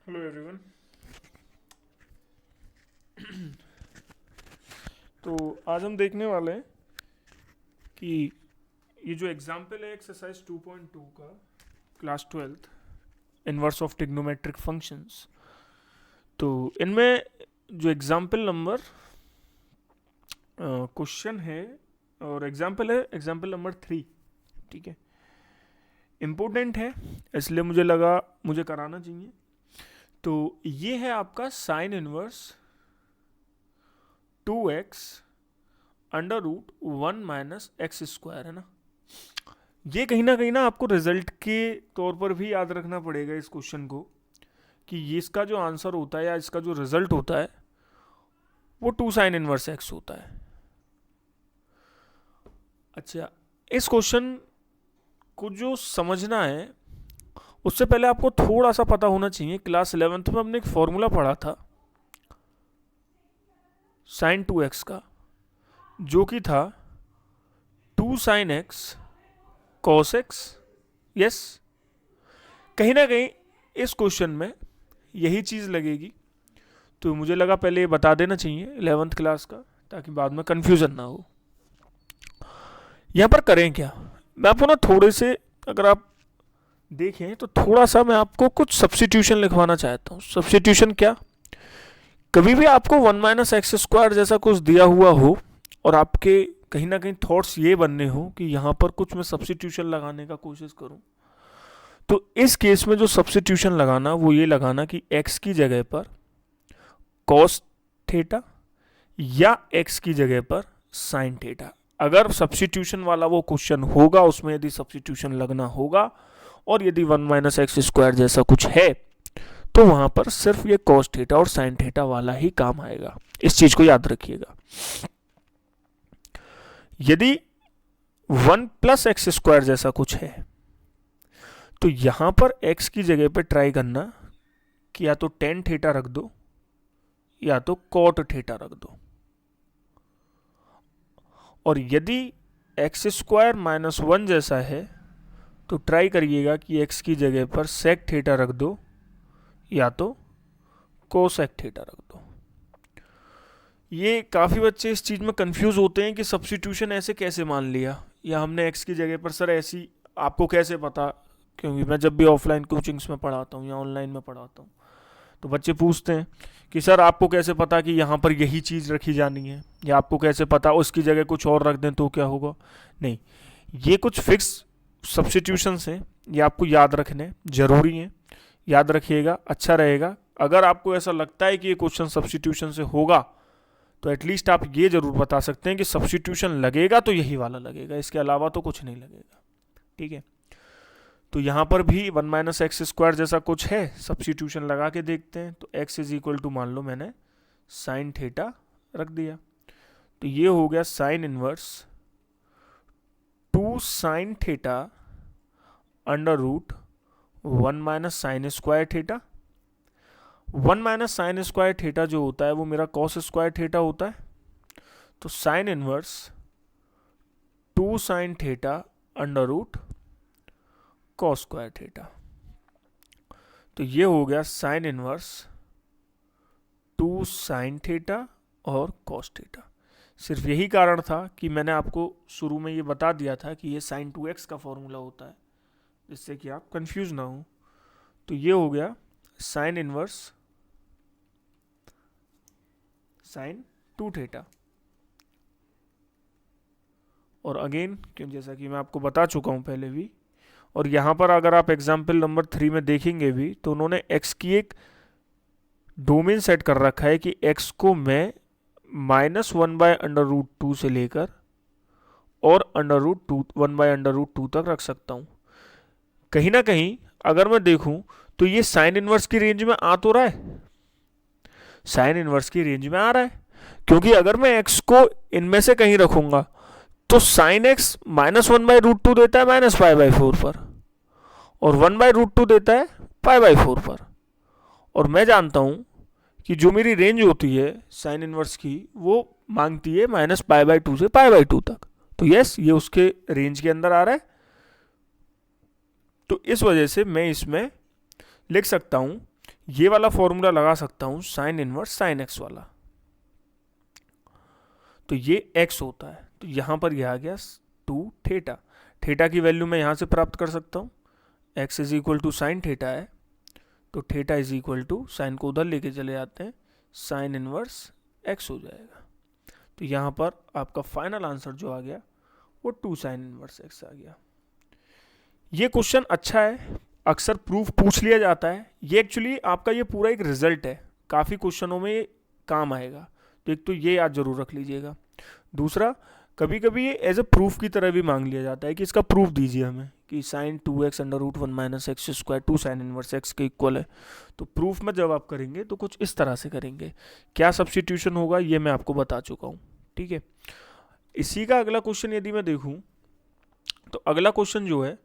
Hello everyone. तो आज हम देखने वाले हैं कि ये जो एग्जाम्पल है एक्सरसाइज 2.2 का, class 12th, inverse of trigonometric functions. तो इनमें जो एग्जाम्पल नंबर क्वेश्चन है और एग्जाम्पल है एग्जाम्पल नंबर 3, ठीक है, इम्पोर्टेंट है इसलिए मुझे लगा मुझे कराना चाहिए। तो ये है आपका sine inverse 2x under root 1 minus x square, है ना। ये कहीं ना आपको रिजल्ट के तौर पर भी याद रखना पड़ेगा इस क्वेश्चन को, कि ये इसका जो आंसर होता है या इसका जो रिजल्ट होता है वो 2 साइन इनवर्स एक्स होता है। अच्छा, इस क्वेश्चन को जो समझना है उससे पहले आपको थोड़ा सा पता होना चाहिए। क्लास 11th में हमने एक फॉर्मूला पढ़ा था साइन 2x का, जो कि था 2 sine x cos x. Yes, कहीं ना कहीं इस क्वेश्चन में यही चीज़ लगेगी, तो मुझे लगा पहले ये बता देना चाहिए 11th क्लास का, ताकि बाद में कंफ्यूजन ना हो। यहाँ पर करें क्या, मैं आपको ना थोड़े से, अगर आप देखें तो थोड़ा सा मैं आपको कुछ सब्स्टिट्यूशन लिखवाना चाहता हूँ। सब्स्टिट्यूशन क्या, कभी भी आपको 1 माइनस एक्स स्क्वायर जैसा कुछ दिया हुआ हो और आपके कहीं ना कहीं थॉट्स ये बनने हो कि यहाँ पर कुछ मैं सब्स्टिट्यूशन लगाने का कोशिश करूँ, तो इस केस में जो सब्स्टिट्यूशन लगाना वो ये लगाना कि x की जगह पर cos थीटा या x की जगह पर sin थीटा। अगर सब्स्टिट्यूशन वाला वो क्वेश्चन होगा, उसमें यदि सब्स्टिट्यूशन लगना होगा और यदि 1 माइनस एक्स स्क्वायर जैसा कुछ है, तो वहां पर सिर्फ ये cos थीटा और sin थीटा वाला ही काम आएगा। इस चीज को याद रखिएगा। यदि 1 प्लस एक्स स्क्वायर जैसा कुछ है, तो यहां पर x की जगह पे ट्राई करना कि या तो tan थीटा रख दो या तो cot थीटा रख दो। और यदि एक्स स्क्वायर माइनस 1 जैसा है, तो ट्राई करिएगा कि x की जगह पर sec थीटा रख दो या तो कोसेक थीटा रख दो। ये काफ़ी बच्चे इस चीज़ में कंफ्यूज होते हैं कि सब्स्टिट्यूशन ऐसे कैसे मान लिया, या हमने x की जगह पर, सर ऐसी आपको कैसे पता। क्योंकि मैं जब भी ऑफलाइन कोचिंग्स में पढ़ाता हूँ या ऑनलाइन में पढ़ाता हूँ, तो बच्चे पूछते हैं कि सर आपको कैसे पता कि यहाँ पर यही चीज़ रखी जानी है, या आपको कैसे पता उसकी जगह कुछ और रख दें तो क्या होगा। नहीं, ये कुछ फिक्स सब्स्टिट्यूशंस हैं, ये आपको याद रखने ज़रूरी हैं। याद रखिएगा, अच्छा रहेगा। अगर आपको ऐसा लगता है कि ये क्वेश्चन सब्स्टिट्यूशन से होगा, तो एटलीस्ट आप ये जरूर बता सकते हैं कि सब्स्टिट्यूशन लगेगा तो यही वाला लगेगा, इसके अलावा तो कुछ नहीं लगेगा, ठीक है। तो यहाँ पर भी 1 माइनस एक्स स्क्वायर जैसा कुछ है, सब्स्टिट्यूशन लगा के देखते हैं। तो x इज इक्वल टू, मान लो मैंने साइन थीटा रख दिया, तो ये हो गया sine inverse 2 sine theta under root 1 minus sine square theta. 1 minus sine square theta जो होता है वो मेरा कॉस स्क्वायर थीटा होता है। तो sine inverse 2 sine theta under root cos square theta. तो ये हो गया साइन इनवर्स 2 साइन थीटा और कॉस थीटा। सिर्फ यही कारण था कि मैंने आपको शुरू में ये बता दिया था कि ये साइन 2x का फॉर्मूला होता है, जिससे कि आप कंफ्यूज ना हो। तो ये हो गया साइन इनवर्स साइन 2 थीटा। और अगेन, क्यों, जैसा कि मैं आपको बता चुका हूं पहले भी, और यहाँ पर अगर आप एग्जाम्पल नंबर 3 में देखेंगे भी, तो उन्होंने x की एक डोमेन सेट कर रखा है कि x को मैं माइनस 1 बाय अंडर रूट 2 से लेकर और under root 2 1 by under root 2 तक रख सकता हूँ। कहीं ना कहीं अगर मैं देखूं तो ये साइन इनवर्स की रेंज में आ तो रहा है, साइन इनवर्स की रेंज में आ रहा है, क्योंकि अगर मैं x को इनमें से कहीं रखूंगा तो sine x minus 1 by root 2 देता है माइनस पाई बाई 4 पर, और 1 बाई रूट 2 देता है पाई बाई 4 पर। और मैं जानता हूं कि जो मेरी रेंज होती है साइन इनवर्स की, वो मांगती है माइनस पाई बाई 2 से पाई बाई 2 तक। तो यस, ये उसके रेंज के अंदर आ रहा है। तो इस वजह से मैं इसमें लिख सकता हूं ये वाला फॉर्मूला लगा सकता हूं साइन इनवर्स साइन एक्स वाला, तो ये x होता है, तो यहां पर यह आ गया 2 थीटा। थीटा की वैल्यू मैं यहां से प्राप्त कर सकता हूं, x is equal to sine theta है, तो theta is equal to sine को उधर लेके चले जाते हैं, साइन इनवर्स x हो जाएगा। तो यहां पर आपका फाइनल आंसर जो आ गया वो 2 साइन इनवर्स x आ गया। ये क्वेश्चन अच्छा है, अक्सर प्रूफ पूछ लिया जाता है। ये एक्चुअली आपका ये पूरा एक रिजल्ट है, काफ़ी क्वेश्चनों में ये काम आएगा, तो एक तो ये याद जरूर रख लीजिएगा। दूसरा, कभी कभी ये एज ए प्रूफ की तरह भी मांग लिया जाता है कि इसका प्रूफ दीजिए हमें, कि sine 2x under root 1 minus x square 2 sine inverse x के इक्वल है। तो प्रूफ में जब आप करेंगे तो कुछ इस तरह से करेंगे। क्या सब्स्टिट्यूशन होगा ये मैं आपको बता चुका हूँ, ठीक है। इसी का अगला क्वेश्चन यदि मैं देखूँ तो अगला क्वेश्चन जो है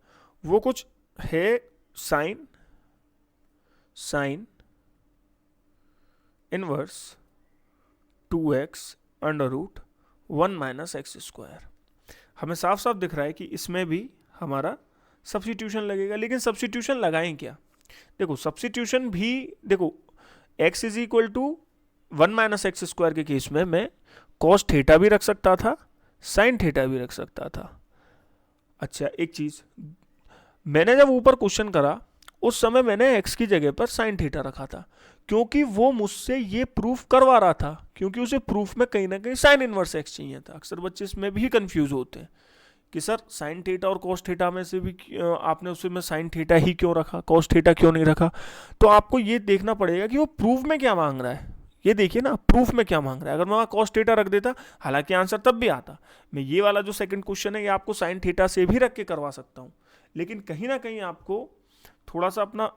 वो कुछ है sine inverse 2x under root 1 minus x square. हमें साफ साफ दिख रहा है कि इसमें भी हमारा सब्स्टिट्यूशन लगेगा, लेकिन सब्स्टिट्यूशन लगाएं क्या? देखो सब्स्टिट्यूशन भी देखो, x is equal to 1 minus x square के केस में मैं कॉस थीटा भी रख सकता था, साइन थीटा भी रख सकता था। अच्छा एक चीज, मैंने जब ऊपर क्वेश्चन करा उस समय मैंने x की जगह पर साइन थीटा रखा था, क्योंकि वो मुझसे ये प्रूफ करवा रहा था, क्योंकि उसे प्रूफ में कहीं ना कहीं साइन इनवर्स x चाहिए था। अक्सर बच्चे इसमें भी कंफ्यूज होते हैं कि सर साइन थीटा और कॉस थीटा में से भी आपने उसमें साइन थीटा ही क्यों रखा, कॉस थीटा क्यों नहीं रखा? तो आपको ये देखना पड़ेगा कि वो प्रूफ में क्या मांग रहा है। ये देखिए ना, प्रूफ में क्या मांग रहा है। अगर मैं वहाँ कॉस थीटा रख देता, हालांकि आंसर तब भी आता। मैं ये वाला जो सेकंड क्वेश्चन है ये आपको साइन थीटा से भी रख के करवा सकता हूँ, लेकिन कहीं ना कहीं आपको थोड़ा सा अपना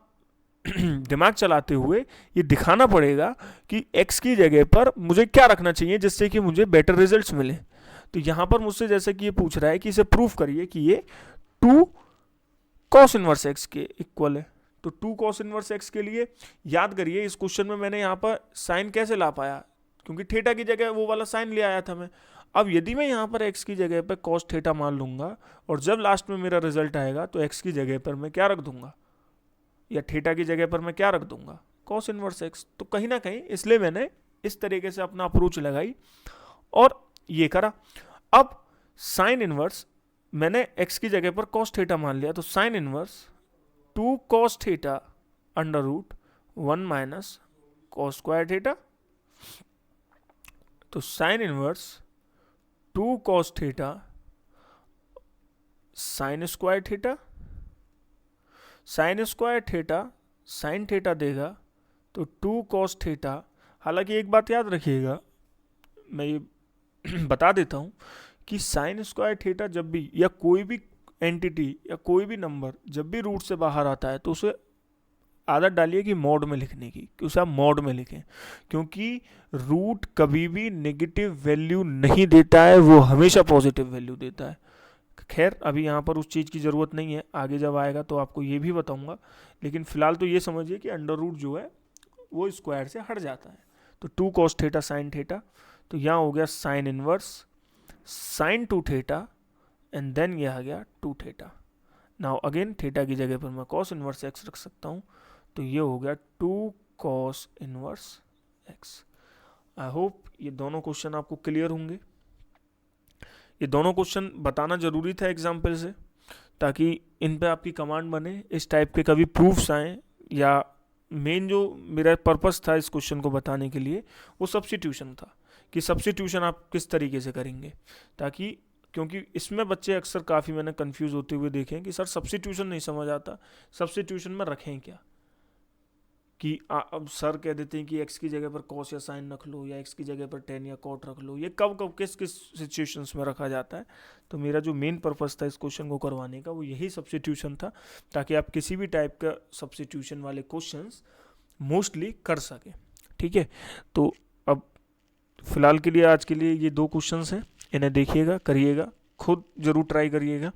दिमाग चलाते हुए ये दिखाना पड़ेगा कि x की जगह पर मुझे क्या रखना चाहिए जिससे कि मुझे बेटर रिजल्ट्स मिले। तो यहाँ पर मुझसे जैसे कि ये पूछ रहा है कि इसे प्रूफ करिए कि ये 2 cos इनवर्स x के इक्वल है। तो 2 cos इनवर्स x के लिए याद करिए, इस क्वेश्चन में मैंने यहाँ पर साइन कैसे ला पाया, क्योंकि थीटा की जगह वो वाला साइन ले आया था मैं। अब यदि मैं यहाँ पर x की जगह पर cos थीटा मान लूंगा और जब लास्ट में मेरा रिजल्ट आएगा तो x की जगह पर मैं क्या रख दूंगा, या थीटा की जगह पर मैं क्या रख दूंगा, cos इनवर्स x। तो कहीं ना कहीं इसलिए मैंने इस तरीके से अपना अप्रोच लगाई और ये करा। अब साइन इनवर्स मैंने x की जगह पर cos थीटा मान लिया, तो sine inverse 2 cos theta under root 1 minus cos square theta. तो sine inverse 2 cos theta sine square theta, sine square theta sine theta देगा तो 2 cos थीटा। हालांकि एक बात याद रखिएगा, मैं ये बता देता हूँ कि साइन स्क्वायर थीटा जब भी, या कोई भी एंटिटी या कोई भी नंबर जब भी रूट से बाहर आता है तो उसे आदत डालिए कि मॉड में लिखने की, कि उसे आप मॉड में लिखें, क्योंकि रूट कभी भी नेगेटिव वैल्यू नहीं देता है, वो हमेशा पॉजिटिव वैल्यू देता है। खैर अभी यहाँ पर उस चीज़ की ज़रूरत नहीं है, आगे जब आएगा तो आपको ये भी बताऊंगा, लेकिन फिलहाल तो ये समझिए कि अंडर रूट जो है वो स्क्वायर से हट जाता है। तो 2 cos थीटा साइन थीटा, तो यहाँ हो गया sine inverse sine 2 theta and then ये आ गया 2 थीटा। नाउ अगेन थीटा की जगह पर मैं cos इनवर्स x रख सकता हूँ, तो ये हो गया 2 cos inverse x। I hope ये दोनों क्वेश्चन आपको क्लियर होंगे। ये दोनों क्वेश्चन बताना जरूरी था एग्जाम्पल से, ताकि इन पे आपकी कमांड बने, इस टाइप के कभी प्रूफ्स आएँ। या मेन जो मेरा पर्पस था इस क्वेश्चन को बताने के लिए वो सब्स्टिट्यूशन था, कि सब्स्टिट्यूशन आप किस तरीके से करेंगे, ताकि क्योंकि इसमें बच्चे अक्सर काफ़ी मैंने कंफ्यूज होते हुए देखे हैं कि सर सब्स्टिट्यूशन नहीं समझ आता, सब्स्टिट्यूशन में रखें क्या, कि अब सर कह देते हैं कि x की जगह पर cos या साइन रख लो, या x की जगह पर tan या cot रख लो। ये कब कब किस किस सिचुएशंस में रखा जाता है। तो मेरा जो मेन पर्पस था इस क्वेश्चन को करवाने का वो यही सब्स्टिट्यूशन था, ताकि आप किसी भी टाइप का सब्स्टिट्यूशन वाले क्वेश्चंस मोस्टली कर सकें। ठीक है, तो अब फिलहाल के लिए आज के लिए ये 2 क्वेश्चंस हैं, इन्हें देखिएगा, करिएगा, खुद ज़रूर ट्राई करिएगा।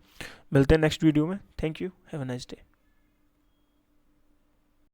मिलते हैं नेक्स्ट वीडियो में। Thank you, have a nice day.